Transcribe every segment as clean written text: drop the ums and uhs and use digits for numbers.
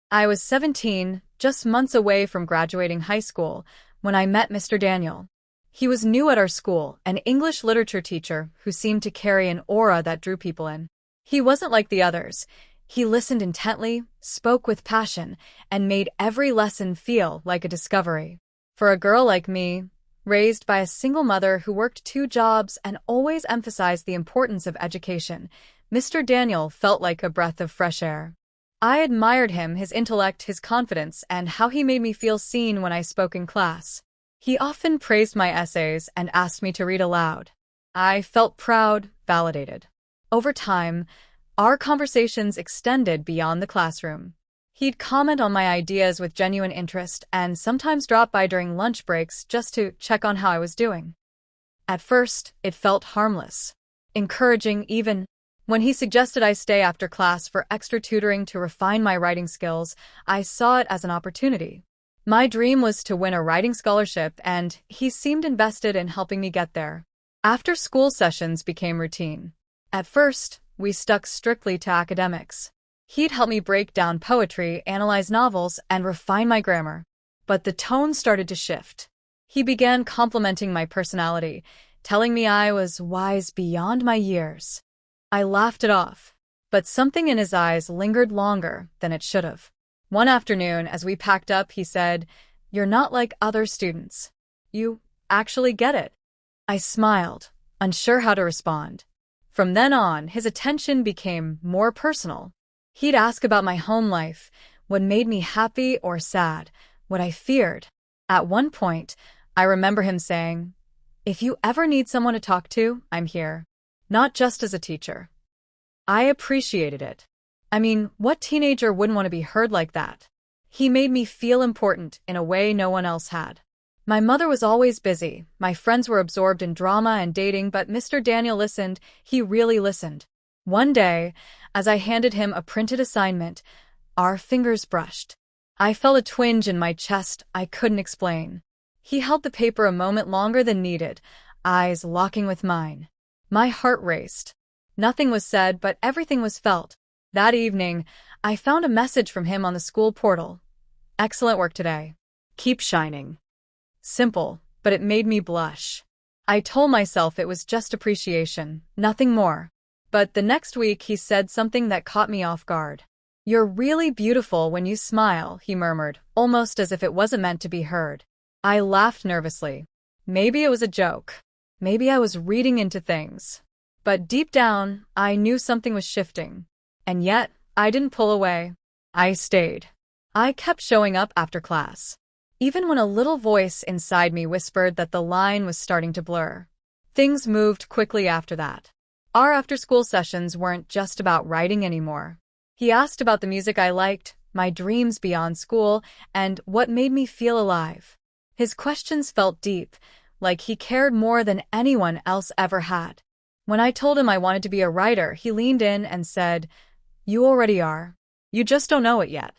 I was 17, just months away from graduating high school, when I met Mr. Daniel. He was new at our school, an English literature teacher who seemed to carry an aura that drew people in. He wasn't like the others. He listened intently, spoke with passion, and made every lesson feel like a discovery. For a girl like me, raised by a single mother who worked 2 jobs and always emphasized the importance of education, Mr. Daniel felt like a breath of fresh air. I admired him, his intellect, his confidence, and how he made me feel seen when I spoke in class. He often praised my essays and asked me to read aloud. I felt proud, validated. Over time, our conversations extended beyond the classroom. He'd comment on my ideas with genuine interest and sometimes drop by during lunch breaks just to check on how I was doing. At first, it felt harmless, encouraging even. When he suggested I stay after class for extra tutoring to refine my writing skills, I saw it as an opportunity. My dream was to win a writing scholarship, and he seemed invested in helping me get there. After-school sessions became routine. At first, we stuck strictly to academics. He'd help me break down poetry, analyze novels, and refine my grammar. But the tone started to shift. He began complimenting my personality, telling me I was wise beyond my years. I laughed it off, but something in his eyes lingered longer than it should have. One afternoon, as we packed up, he said, "You're not like other students. You actually get it." I smiled, unsure how to respond. From then on, his attention became more personal. He'd ask about my home life, what made me happy or sad, what I feared. At one point, I remember him saying, "If you ever need someone to talk to, I'm here." Not just as a teacher. I appreciated it. I mean, what teenager wouldn't want to be heard like that? He made me feel important in a way no one else had. My mother was always busy, my friends were absorbed in drama and dating, but Mr. Daniel listened. He really listened. One day, as I handed him a printed assignment, our fingers brushed. I felt a twinge in my chest I couldn't explain. He held the paper a moment longer than needed, eyes locking with mine. My heart raced. Nothing was said, but everything was felt. That evening, I found a message from him on the school portal. "Excellent work today. Keep shining." Simple, but it made me blush. I told myself it was just appreciation, nothing more. But the next week he said something that caught me off guard. "You're really beautiful when you smile," he murmured, almost as if it wasn't meant to be heard. I laughed nervously. Maybe it was a joke. Maybe I was reading into things. But deep down, I knew something was shifting. And yet, I didn't pull away. I stayed. I kept showing up after class, even when a little voice inside me whispered that the line was starting to blur. Things moved quickly after that. Our after-school sessions weren't just about writing anymore. He asked about the music I liked, my dreams beyond school, and what made me feel alive. His questions felt deep, like he cared more than anyone else ever had. When I told him I wanted to be a writer, he leaned in and said, "You already are. You just don't know it yet."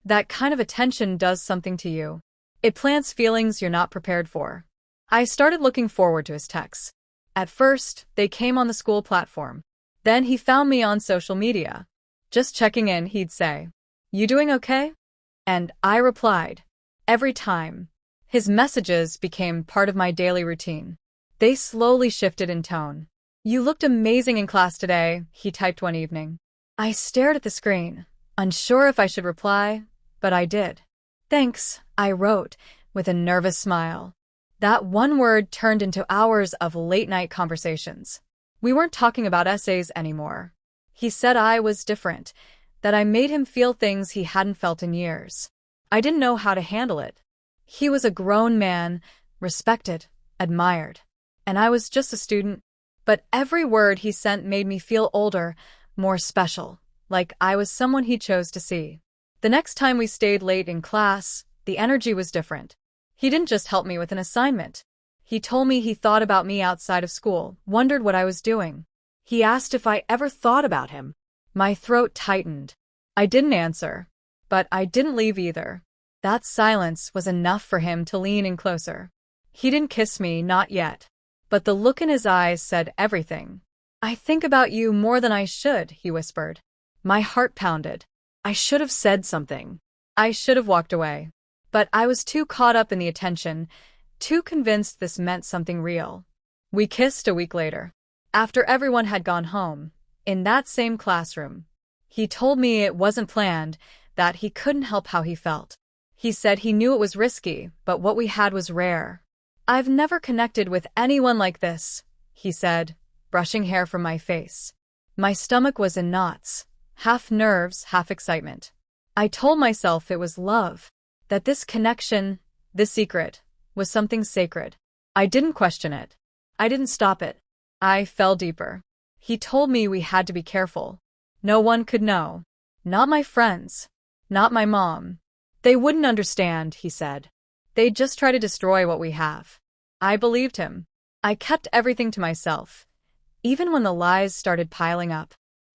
That kind of attention does something to you. It plants feelings you're not prepared for. I started looking forward to his texts. At first, they came on the school platform. Then he found me on social media. Just checking in, he'd say, "You doing okay?" And I replied. Every time. His messages became part of my daily routine. They slowly shifted in tone. "You looked amazing in class today," he typed one evening. I stared at the screen, unsure if I should reply, but I did. "Thanks," I wrote, with a nervous smile. That one word turned into hours of late-night conversations. We weren't talking about essays anymore. He said I was different, that I made him feel things he hadn't felt in years. I didn't know how to handle it. He was a grown man, respected, admired, and I was just a student. But every word he sent made me feel older, more special, like I was someone he chose to see. The next time we stayed late in class, the energy was different. He didn't just help me with an assignment. He told me he thought about me outside of school, wondered what I was doing. He asked if I ever thought about him. My throat tightened. I didn't answer, but I didn't leave either. That silence was enough for him to lean in closer. He didn't kiss me, not yet. But the look in his eyes said everything. "I think about you more than I should," he whispered. My heart pounded. I should have said something. I should have walked away. But I was too caught up in the attention, too convinced this meant something real. We kissed a week later. After everyone had gone home, in that same classroom. He told me it wasn't planned, that he couldn't help how he felt. He said he knew it was risky, but what we had was rare. I've never connected with anyone like this, he said, brushing hair from my face. My stomach was in knots, half nerves, half excitement. I told myself it was love, that this connection, this secret, was something sacred. I didn't question it. I didn't stop it. I fell deeper. He told me we had to be careful. No one could know. Not my friends. Not my mom. They wouldn't understand, he said. They'd just try to destroy what we have. I believed him. I kept everything to myself, even when the lies started piling up.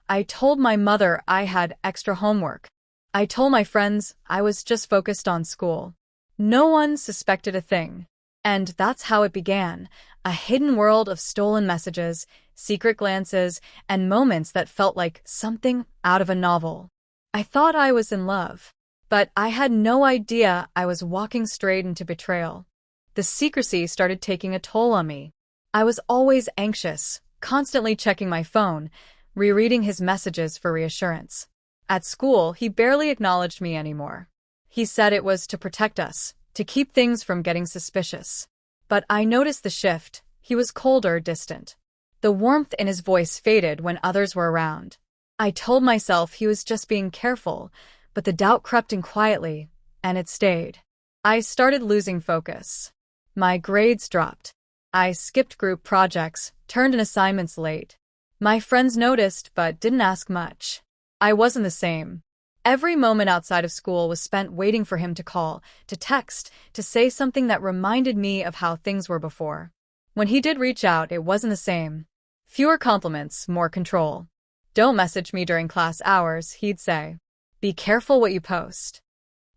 I told my mother I had extra homework. I told my friends I was just focused on school. No one suspected a thing. And that's how it began, a hidden world of stolen messages, secret glances, and moments that felt like something out of a novel. I thought I was in love, but I had no idea I was walking straight into betrayal. The secrecy started taking a toll on me. I was always anxious, constantly checking my phone, rereading his messages for reassurance. At school, he barely acknowledged me anymore. He said it was to protect us, to keep things from getting suspicious. But I noticed the shift. He was colder, distant. The warmth in his voice faded when others were around. I told myself he was just being careful, but the doubt crept in quietly, and it stayed. I started losing focus. My grades dropped. I skipped group projects, turned in assignments late. My friends noticed but didn't ask much. I wasn't the same. Every moment outside of school was spent waiting for him to call, to text, to say something that reminded me of how things were before. When he did reach out, it wasn't the same. Fewer compliments, more control. Don't message me during class hours, he'd say. Be careful what you post.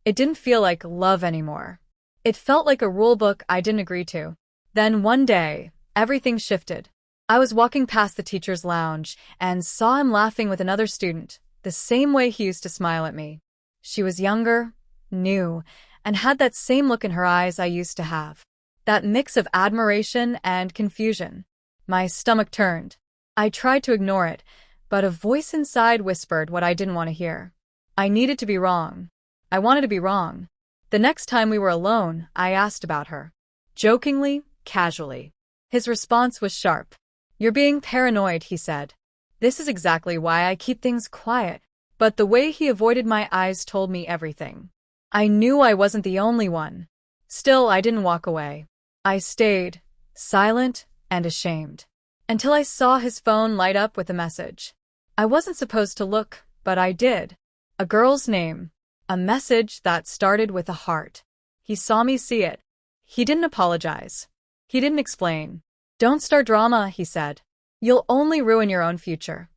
It didn't feel like love anymore. It felt like a rule book I didn't agree to. Then one day, everything shifted. I was walking past the teacher's lounge and saw him laughing with another student, the same way he used to smile at me. She was younger, new, and had that same look in her eyes I used to have. That mix of admiration and confusion. My stomach turned. I tried to ignore it, but a voice inside whispered what I didn't want to hear. I needed to be wrong. I wanted to be wrong. The next time we were alone, I asked about her. Jokingly, casually. His response was sharp. You're being paranoid, he said. This is exactly why I keep things quiet. But the way he avoided my eyes told me everything. I knew I wasn't the only one. Still, I didn't walk away. I stayed, silent and ashamed, until I saw his phone light up with a message. I wasn't supposed to look, but I did. A girl's name. A message that started with a heart. He saw me see it. He didn't apologize. He didn't explain. Don't start drama, he said. You'll only ruin your own future.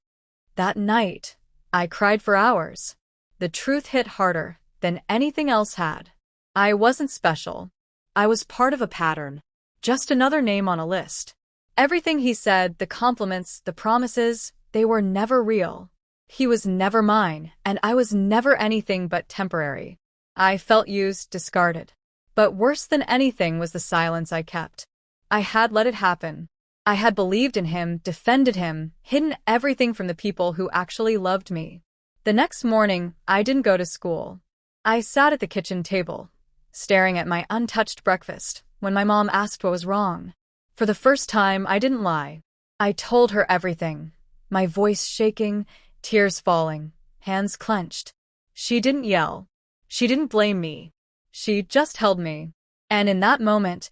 That night, I cried for hours. The truth hit harder than anything else had. I wasn't special. I was part of a pattern. Just another name on a list. Everything he said, the compliments, the promises, they were never real. He was never mine, and I was never anything but temporary. I felt used, discarded. But worse than anything was the silence I kept. I had let it happen. I had believed in him, defended him, hidden everything from the people who actually loved me. The next morning, I didn't go to school. I sat at the kitchen table, staring at my untouched breakfast, when my mom asked what was wrong. For the first time, I didn't lie. I told her everything, my voice shaking, tears falling, hands clenched. She didn't yell. She didn't blame me. She just held me. And in that moment,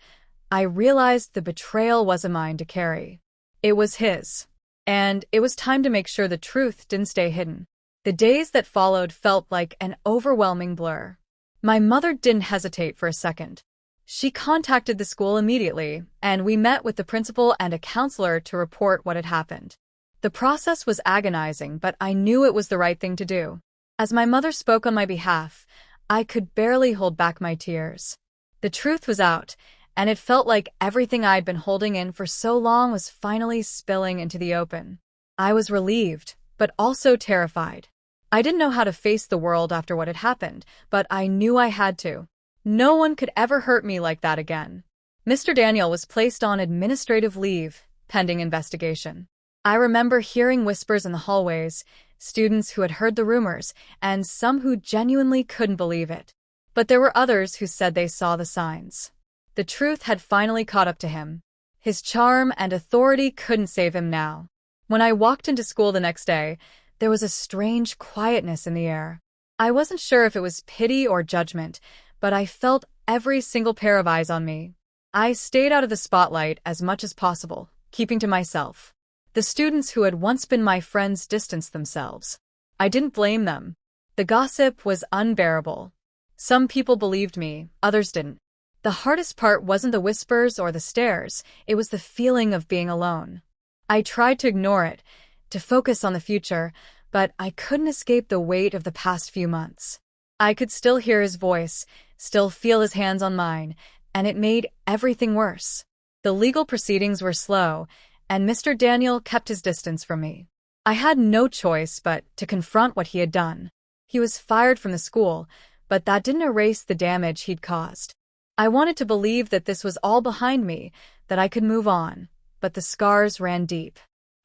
I realized the betrayal wasn't mine to carry. It was his. And it was time to make sure the truth didn't stay hidden. The days that followed felt like an overwhelming blur. My mother didn't hesitate for a second. She contacted the school immediately, and we met with the principal and a counselor to report what had happened. The process was agonizing, but I knew it was the right thing to do. As my mother spoke on my behalf, I could barely hold back my tears. The truth was out, and it felt like everything I'd been holding in for so long was finally spilling into the open. I was relieved, but also terrified. I didn't know how to face the world after what had happened, but I knew I had to. No one could ever hurt me like that again. Mr. Daniel was placed on administrative leave, pending investigation. I remember hearing whispers in the hallways, students who had heard the rumors, and some who genuinely couldn't believe it. But there were others who said they saw the signs. The truth had finally caught up to him. His charm and authority couldn't save him now. When I walked into school the next day, there was a strange quietness in the air. I wasn't sure if it was pity or judgment, but I felt every single pair of eyes on me. I stayed out of the spotlight as much as possible, keeping to myself. The students who had once been my friends distanced themselves. I didn't blame them. The gossip was unbearable. Some people believed me, others didn't. The hardest part wasn't the whispers or the stares, it was the feeling of being alone. I tried to ignore it, to focus on the future, but I couldn't escape the weight of the past few months. I could still hear his voice, still feel his hands on mine, and it made everything worse. The legal proceedings were slow, and Mr. Daniel kept his distance from me. I had no choice but to confront what he had done. He was fired from the school, but that didn't erase the damage he'd caused. I wanted to believe that this was all behind me, that I could move on, but the scars ran deep.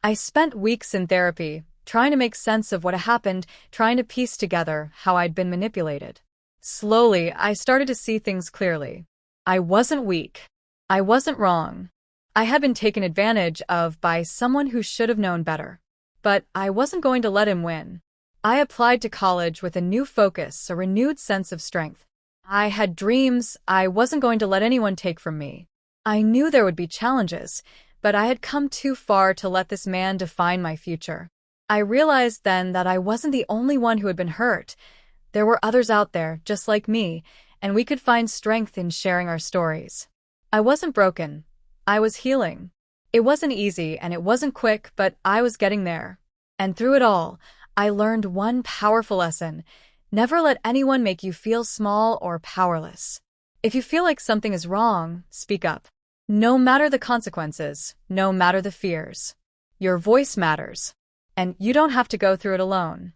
I spent weeks in therapy, trying to make sense of what had happened, trying to piece together how I'd been manipulated. Slowly, I started to see things clearly. I wasn't weak. I wasn't wrong. I had been taken advantage of by someone who should have known better. But I wasn't going to let him win. I applied to college with a new focus, a renewed sense of strength. I had dreams I wasn't going to let anyone take from me. I knew there would be challenges, but I had come too far to let this man define my future. I realized then that I wasn't the only one who had been hurt. There were others out there, just like me, and we could find strength in sharing our stories. I wasn't broken. I was healing. It wasn't easy and it wasn't quick, but I was getting there. And through it all, I learned one powerful lesson. Never let anyone make you feel small or powerless. If you feel like something is wrong, speak up. No matter the consequences, no matter the fears. Your voice matters. And you don't have to go through it alone.